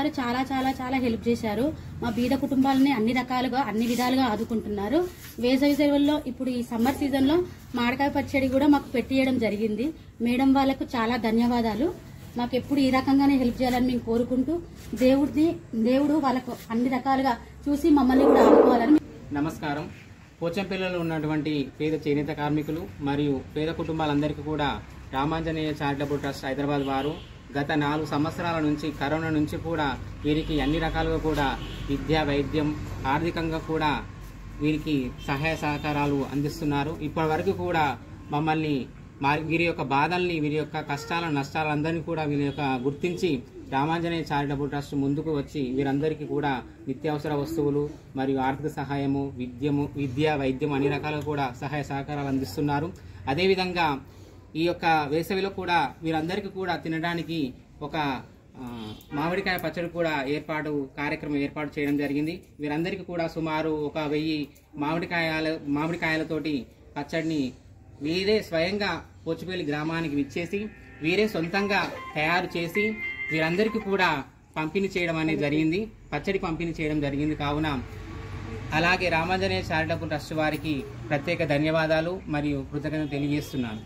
వారు చాలా చాలా చాలా హెల్ప్ చేశారు. మా బీద కుటుంబాలని అన్ని విధాలుగా ఆదుకుంటున్నారు. వేసవి సెలవుల్లో ఇప్పుడు ఈ సమ్మర్ సీజన్ లో మామిడికాయ పచ్చడి కూడా మాకు పెట్టియడం జరిగింది. మేడం వాళ్ళకు చాలా ధన్యవాదాలు. మాకు ఎప్పుడు ఈ రకంగానే హెల్ప్ చేయాలని మేము కోరుకుంటూ దేవుడు వాళ్ళకు అన్ని రకాలుగా చూసి మమ్మల్ని కూడా ఆదుకోవాలని. నమస్కారం. పోచంపల్లిలో ఉన్నటువంటి పేద చేనేత కార్మికులు మరియు పేద కుటుంబాలందరికీ కూడా రామాంజనేయ చారిటబుల్ ట్రస్ట్ హైదరాబాద్ వారు గత 4 సంవత్సరాల నుంచి కరోనా నుంచి కూడా వీరికి అన్ని రకాలుగా కూడా విద్య, వైద్యం, ఆర్థికంగా కూడా వీరికి సహాయ సహకారాలు అందిస్తున్నారు. ఇప్పటి వరకు కూడా మమ్మల్ని వీరి యొక్క బాధల్ని, వీరి యొక్క కష్టాలను, నష్టాలందరినీ కూడా వీరి యొక్క గుర్తించి రామాంజనేయ చారిటబుల్ ట్రస్ట్ ముందుకు వచ్చి వీరందరికీ కూడా నిత్యావసర వస్తువులు మరియు ఆర్థిక సహాయము, విద్య, వైద్యం అన్ని రకాలుగా కూడా సహాయ సహకారాలు అందిస్తున్నారు. అదేవిధంగా ఈ యొక్క వేసవిలో కూడా వీరందరికీ కూడా తినడానికి ఒక మామిడికాయ పచ్చడి కూడా కార్యక్రమం ఏర్పాటు చేయడం జరిగింది. వీరందరికీ కూడా సుమారు 1000 మామిడికాయలతోటి పచ్చడిని వీరే స్వయంగా పోచుపల్లి గ్రామానికి విచ్చేసి వీరే సొంతంగా తయారు చేసి వీరందరికీ కూడా పంపిణీ చేయడం అనేది జరిగింది. పచ్చడి పంపిణీ చేయడం జరిగింది. కావున అలాగే రామాంజనేయ చారిటబుల్ ట్రస్ట్ వారికి ప్రత్యేక ధన్యవాదాలు మరియు కృతజ్ఞతలు తెలియజేస్తున్నాను.